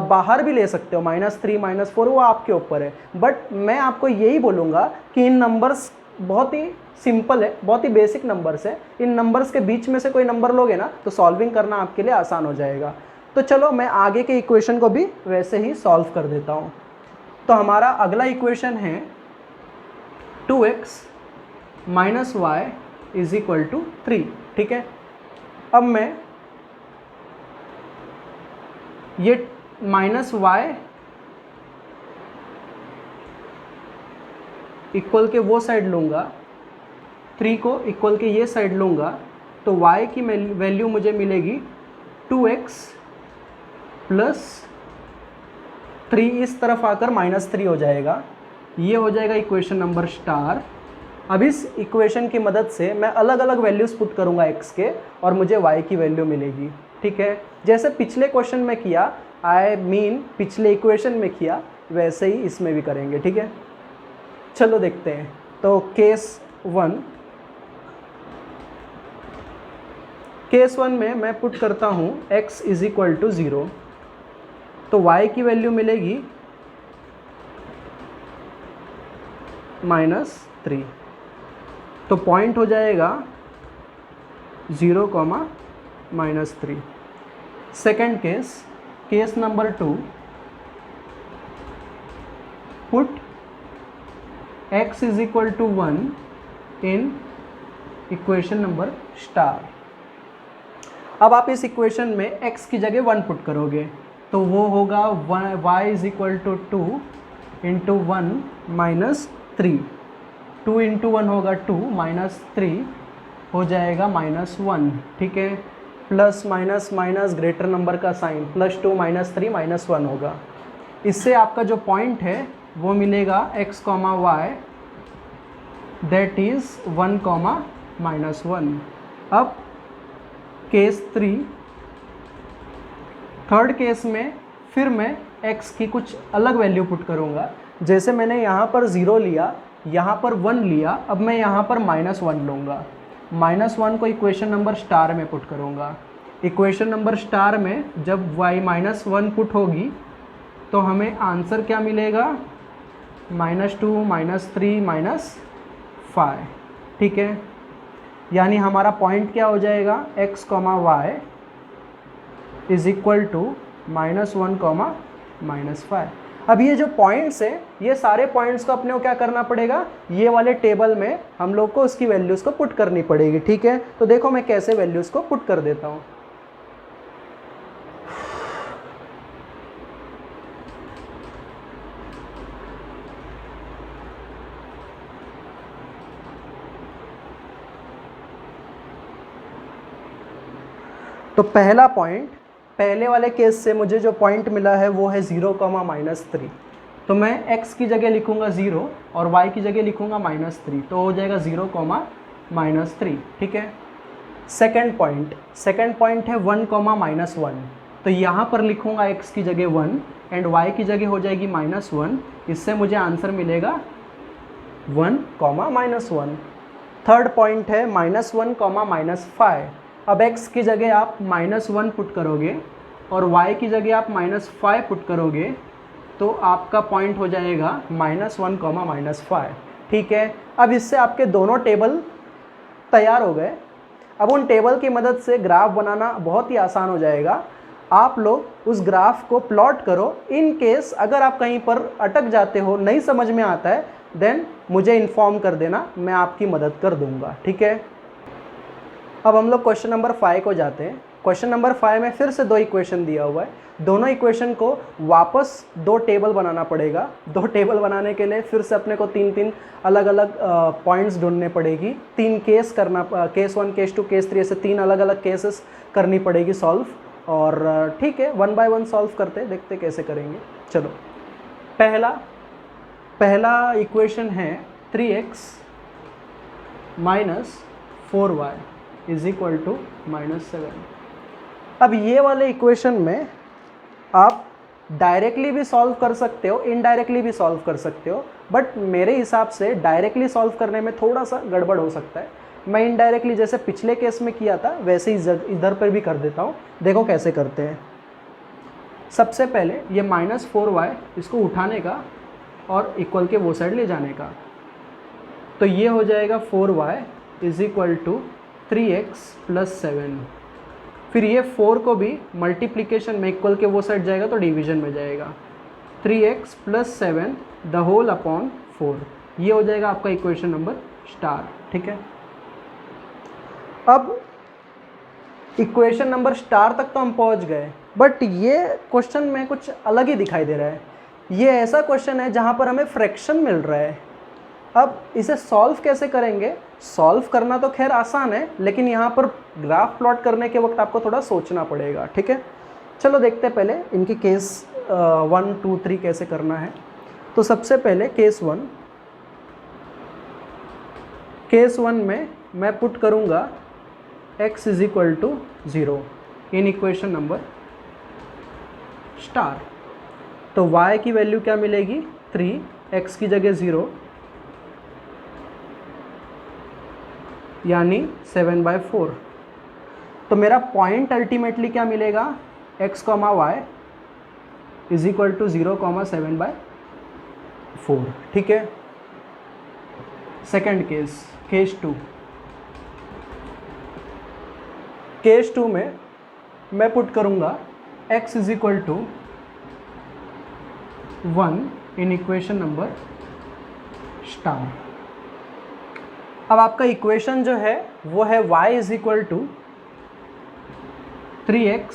बाहर भी ले सकते हो, -3 -4, वो आपके ऊपर है। बट मैं आपको यही बोलूँगा कि इन नंबर्स बहुत ही सिंपल है, बहुत ही बेसिक नंबर्स है। इन नंबर्स के बीच में से कोई नंबर लोगे ना तो सॉल्विंग करना आपके लिए आसान हो जाएगा। तो चलो मैं आगे के इक्वेशन को भी वैसे ही सॉल्व कर देता हूँ। तो हमारा अगला इक्वेशन है 2x - y = 3। ठीक है, अब मैं ये -y इक्वल के वो साइड लूँगा, 3 को इक्वल के ये साइड लूँगा, तो y की वैल्यू मुझे मिलेगी 2x + 3, इस तरफ आकर -3 हो जाएगा। ये हो जाएगा इक्वेशन नंबर स्टार। अब इस इक्वेशन की मदद से मैं अलग अलग वैल्यूज़ पुट करूँगा x के और मुझे y की वैल्यू मिलेगी। ठीक है, जैसे पिछले क्वेश्चन में किया आई मीन पिछले इक्वेशन में किया वैसे ही इसमें भी करेंगे, ठीक है। चलो देखते हैं। तो केस वन में मैं पुट करता हूँ x इज इक्वल टू 0, तो y की वैल्यू मिलेगी -3, तो पॉइंट हो जाएगा 0, -3। Second case number 2, put x is equal to 1 in equation number star. अब आप इस इक्वेशन में x की जगह 1 पुट करोगे तो वो होगा y is equal to 2 into 1 -3, 2 into 1 होगा 2, -3 हो जाएगा -1, ठीक है। Plus minus minus greater number का साइन, +2 -3 -1 होगा। इससे आपका जो पॉइंट है वो मिलेगा x, y दैट इज़ 1, -1। अब केस 3, थर्ड केस में फिर मैं x की कुछ अलग वैल्यू पुट करूँगा। जैसे मैंने यहाँ पर 0 लिया, यहाँ पर 1 लिया, अब मैं यहाँ पर -1 लूँगा। -1 को इक्वेशन नंबर स्टार में पुट करूँगा। इक्वेशन नंबर स्टार में जब y -1 पुट होगी तो हमें आंसर क्या मिलेगा, -2 -3 -5, ठीक है। यानी हमारा पॉइंट क्या हो जाएगा, x, y is equal to -1, -5। अब ये जो पॉइंट्स है, ये सारे पॉइंट्स को अपने को क्या करना पड़ेगा, ये वाले टेबल में हम लोग को उसकी वैल्यूज़ को पुट करनी पड़ेगी, ठीक है। तो देखो मैं कैसे वैल्यूज़ को पुट कर देता हूँ। तो पहला पॉइंट, पहले वाले केस से मुझे जो पॉइंट मिला है वो है 0, -3, तो मैं x की जगह लिखूंगा 0 और y की जगह लिखूंगा -3, तो हो जाएगा 0, -3, ठीक है। सेकंड पॉइंट है 1, -1, तो यहाँ पर लिखूंगा x की जगह 1 एंड y की जगह हो जाएगी -1। इससे मुझे आंसर मिलेगा 1, -1। थर्ड पॉइंट है -1, -5। अब x की जगह आप -1 पुट करोगे और y की जगह आप -5 पुट करोगे तो आपका पॉइंट हो जाएगा -1, -5, ठीक है। अब इससे आपके दोनों टेबल तैयार हो गए। अब उन टेबल की मदद से ग्राफ बनाना बहुत ही आसान हो जाएगा। आप लोग उस ग्राफ को प्लॉट करो। इन केस अगर आप कहीं पर अटक जाते हो, नहीं समझ में आता है, देन मुझे इन्फॉर्म कर देना, मैं आपकी मदद कर दूंगा, ठीक है। अब हम लोग क्वेश्चन नंबर 5 को जाते हैं। क्वेश्चन नंबर 5 में फिर से 2 इक्वेशन दिया हुआ है। दोनों इक्वेशन को वापस 2 टेबल बनाना पड़ेगा। 2 टेबल बनाने के लिए फिर से अपने को 3 अलग अलग पॉइंट्स ढूंढने पड़ेगी। 3 केस करना, केस 1, केस 2, केस 3, ऐसे 3 अलग अलग केसेस करनी पड़ेगी सॉल्व। और ठीक है, 1 बाय 1 सॉल्व करते, देखते कैसे करेंगे। चलो, पहला इक्वेशन है 3x - 4y is equal to -7। अब ये वाले इक्वेशन में आप डायरेक्टली भी सॉल्व कर सकते हो, इनडायरेक्टली भी सॉल्व कर सकते हो, बट मेरे हिसाब से डायरेक्टली सॉल्व करने में थोड़ा सा गड़बड़ हो सकता है। मैं इनडायरेक्टली जैसे पिछले केस में किया था वैसे ही इधर पर भी कर देता हूँ। देखो कैसे करते हैं। सबसे पहले ये -4y इसको उठाने का और इक्वल के वो साइड ले जाने का, तो ये हो जाएगा 4y is equal to 3x + 7। फिर ये 4 को भी मल्टीप्लिकेशन में इक्वल के वो साइड जाएगा तो डिवीजन में जाएगा। 3x + 7 द होल अपॉन 4, ये हो जाएगा आपका इक्वेशन नंबर स्टार, ठीक है। अब इक्वेशन नंबर स्टार तक तो हम पहुंच गए, बट ये क्वेश्चन में कुछ अलग ही दिखाई दे रहा है। ये ऐसा क्वेश्चन है जहाँ पर हमें फ्रैक्शन मिल रहा है। अब इसे सॉल्व कैसे करेंगे? सॉल्व करना तो खैर आसान है, लेकिन यहाँ पर ग्राफ प्लॉट करने के वक्त आपको थोड़ा सोचना पड़ेगा, ठीक है। चलो देखते हैं पहले इनके केस 1, 2, 3 कैसे करना है। तो सबसे पहले केस 1 में मैं पुट करूँगा x = 0 इन इक्वेशन नंबर स्टार। तो y की वैल्यू क्या मिलेगी 3, x की जगह 0 यानी 7/4। तो मेरा पॉइंट अल्टीमेटली क्या मिलेगा x, y is equal to 0, 7/4। ठीक है। सेकेंड केस, केस 2 में मैं पुट करूंगा x is equal to 1 in equation number star. अब आपका इक्वेशन जो है वो है y is equal to 3x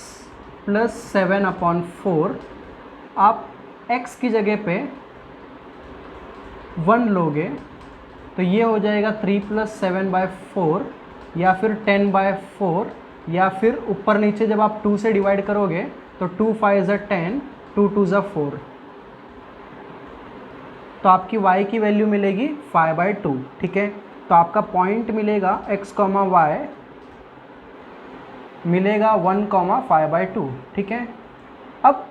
plus 7/4। आप x की जगह पे 1 लोगे तो ये हो जाएगा 3 + 7/4 या फिर 10/4, या फिर ऊपर नीचे जब आप 2 से डिवाइड करोगे तो 2 5 = 10, 2 2 = 4। तो आपकी y की वैल्यू मिलेगी 5/2। ठीक है। तो आपका पॉइंट मिलेगा x, y मिलेगा 1, 5/2। ठीक है। अब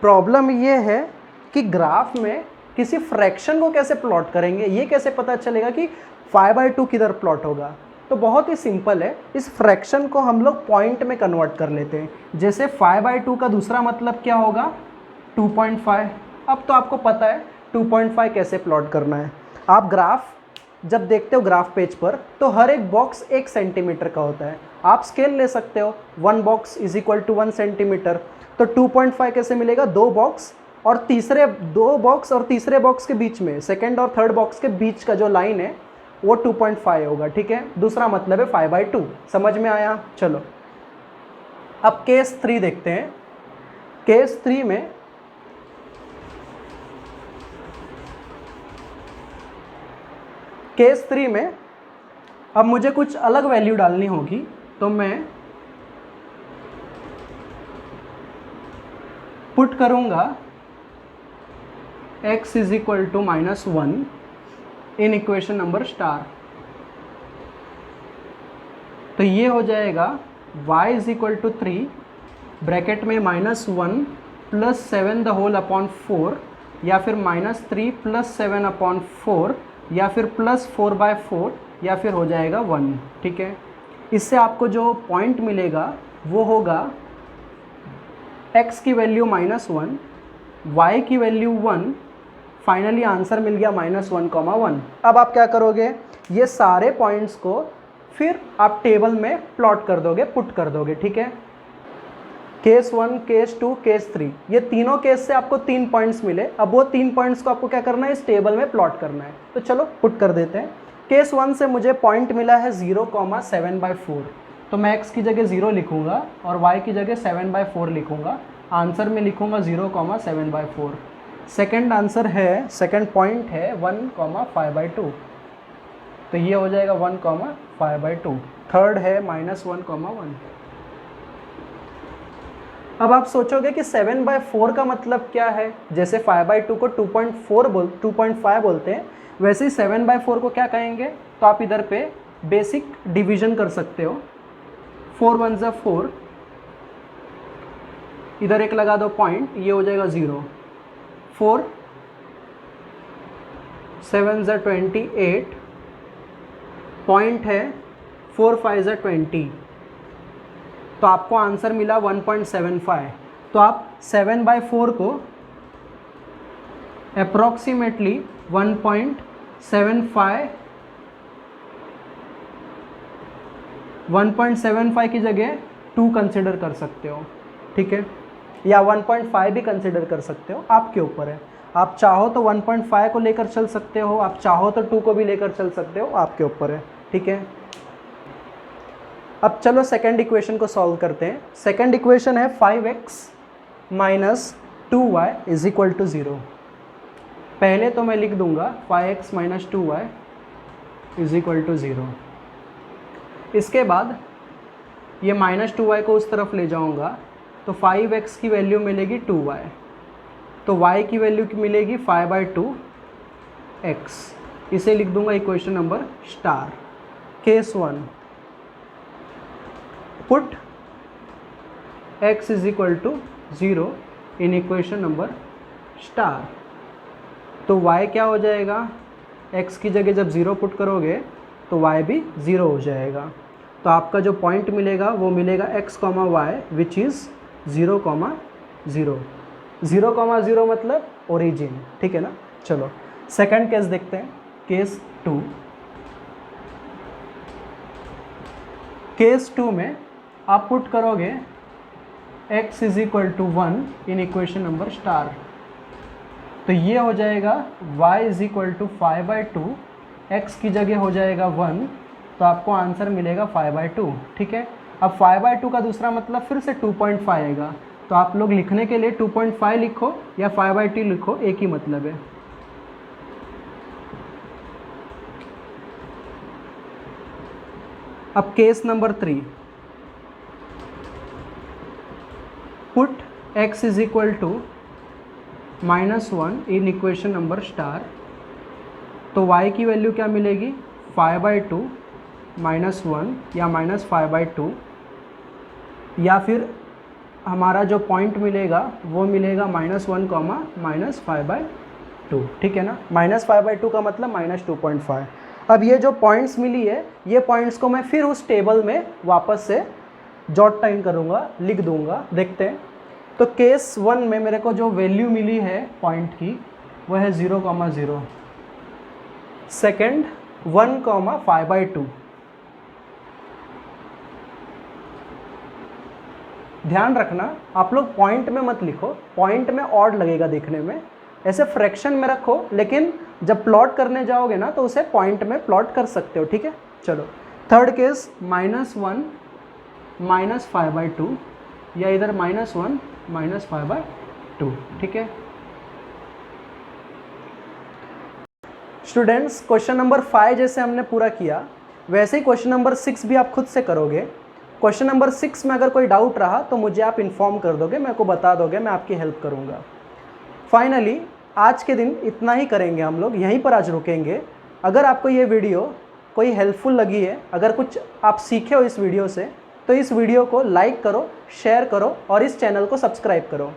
प्रॉब्लम ये है कि ग्राफ में किसी फ्रैक्शन को कैसे प्लॉट करेंगे, ये कैसे पता चलेगा कि 5/2 किधर प्लॉट होगा। तो बहुत ही सिंपल है, इस फ्रैक्शन को हम लोग पॉइंट में कन्वर्ट कर लेते हैं। जैसे 5/2 का दूसरा मतलब क्या होगा 2.5। अब तो आपको पता है 2.5 कैसे प्लॉट करना है। आप ग्राफ जब देखते हो ग्राफ पेज पर तो हर एक बॉक्स 1 सेंटीमीटर का होता है। आप स्केल ले सकते हो, 1 box is equal to 1 centimetre. तो 2.5 कैसे मिलेगा, 2 बॉक्स और तीसरे बॉक्स के बीच में, सेकंड और थर्ड बॉक्स के बीच का जो लाइन है वो 2.5 होगा। ठीक है। दूसरा मतलब है 5/2। समझ में आया। चलो अब केस 3 देखते हैं। केस 3 में अब मुझे कुछ अलग वैल्यू डालनी होगी। तो मैं पुट करूंगा x is equal to -1 in equation number star. तो ये हो जाएगा y is equal to 3 bracket में -1 + 7/4 या फिर -3 + 7/4 या फिर +4/4 या फिर हो जाएगा 1। ठीक है। इससे आपको जो पॉइंट मिलेगा वो होगा x की वैल्यू -1, y की वैल्यू 1, फाइनली आंसर मिल गया -1, 1। अब आप क्या करोगे, ये सारे पॉइंट्स को फिर आप टेबल में प्लॉट कर दोगे, पुट कर दोगे। ठीक है। केस 1, केस 2, केस 3, ये तीनों केस से आपको 3 पॉइंट्स मिले। अब वो 3 पॉइंट्स को आपको क्या करना है, इस टेबल में प्लॉट करना है। तो चलो पुट कर देते हैं। केस 1 से मुझे पॉइंट मिला है 0, 7/4। तो मैं x की जगह 0 लिखूंगा और y की जगह 7/4 लिखूंगा। आंसर में लिखूंगा 0, 7/4। सेकंड पॉइंट है 1, 5/2। तो ये हो जाएगा 1, 5/2। थर्ड है -1, 1। अब आप सोचोगे कि 7/4 का मतलब क्या है। जैसे 5/2 को 2.5 बोलते हैं, वैसे ही 7/4 को क्या कहेंगे। तो आप इधर पे बेसिक डिवीजन कर सकते हो। 4 1 = 4, इधर एक लगा दो पॉइंट, ये हो जाएगा 0। 4 7 = 28, पॉइंट है 4 5 = 20। तो आपको आंसर मिला 1.75। तो आप 7/4 को अप्रॉक्सीमेटली 1.75 की जगह 2 कंसिडर कर सकते हो। ठीक है। या 1.5 भी कंसिडर कर सकते हो, आपके ऊपर है। आप चाहो तो 1.5 को लेकर चल सकते हो, आप चाहो तो 2 को भी लेकर चल सकते हो, आपके ऊपर है। ठीक है। अब चलो सेकंड इक्वेशन को सॉल्व करते हैं। सेकंड इक्वेशन है 5x - 2y = 0। पहले तो मैं लिख दूंगा 5x - 2y = 0। इसके बाद ये -2y को उस तरफ ले जाऊंगा तो 5x की वैल्यू मिलेगी 2y। तो y की वैल्यू मिलेगी 5/2x। इसे लिख दूंगा equation number star. Case 1, put x = 0 इन इक्वेशन नंबर स्टार। तो y क्या हो जाएगा, x की जगह जब 0 पुट करोगे तो y भी 0 हो जाएगा। तो आपका जो पॉइंट मिलेगा वो मिलेगा x, y विच इज़ 0, 0। 0, 0 मतलब ओरिजिन, ठीक है ना। चलो सेकंड केस देखते हैं, केस 2। केस 2 में आप पुट करोगे x is equal to 1 in equation number star. तो ये हो जाएगा y is equal to 5/2, x की जगह हो जाएगा 1, तो आपको आंसर मिलेगा 5/2, ठीक है। अब 5/2 का दूसरा मतलब फिर से 2.5 आएगा, तो आप लोग लिखने के लिए 2.5 लिखो या 5/2 लिखो, एक ही मतलब है। अब case number 3, put x is equal to -1 in equation number star. तो y की वैल्यू क्या मिलेगी, 5/2 -1 या -5/2, या फिर हमारा जो पॉइंट मिलेगा वो मिलेगा -1, -5/2, ठीक है ना। -5/2 का मतलब -2.5। अब ये जो पॉइंट्स मिली है, ये पॉइंट्स को मैं फिर उस टेबल में वापस से जॉट टाइम करूँगा, लिख दूँगा। देखते हैं। तो केस 1 में मेरे को जो वैल्यू मिली है पॉइंट की वो है 0, 0। सेकेंड 1, 5/2। ध्यान रखना आप लोग पॉइंट में मत लिखो, पॉइंट में ऑड लगेगा देखने में, ऐसे फ्रैक्शन में रखो, लेकिन जब प्लॉट करने जाओगे ना तो उसे पॉइंट में प्लॉट कर सकते हो, ठीक है। चलो थर्ड केस -1 -5/2, या इधर -1 -5/2, ठीक है। स्टूडेंट्स क्वेश्चन नंबर 5 जैसे हमने पूरा किया, वैसे ही क्वेश्चन नंबर 6 भी आप खुद से करोगे। क्वेश्चन नंबर 6 में अगर कोई डाउट रहा तो मुझे आप इन्फॉर्म कर दोगे, मेरे को बता दोगे, मैं आपकी हेल्प करूँगा। फाइनली आज के दिन इतना ही करेंगे हम लोग, यहीं पर आज रुकेंगे। अगर आपको ये वीडियो कोई हेल्पफुल लगी है, अगर कुछ आप सीखे हो इस वीडियो से, तो इस वीडियो को लाइक करो, शेयर करो और इस चैनल को सब्सक्राइब करो।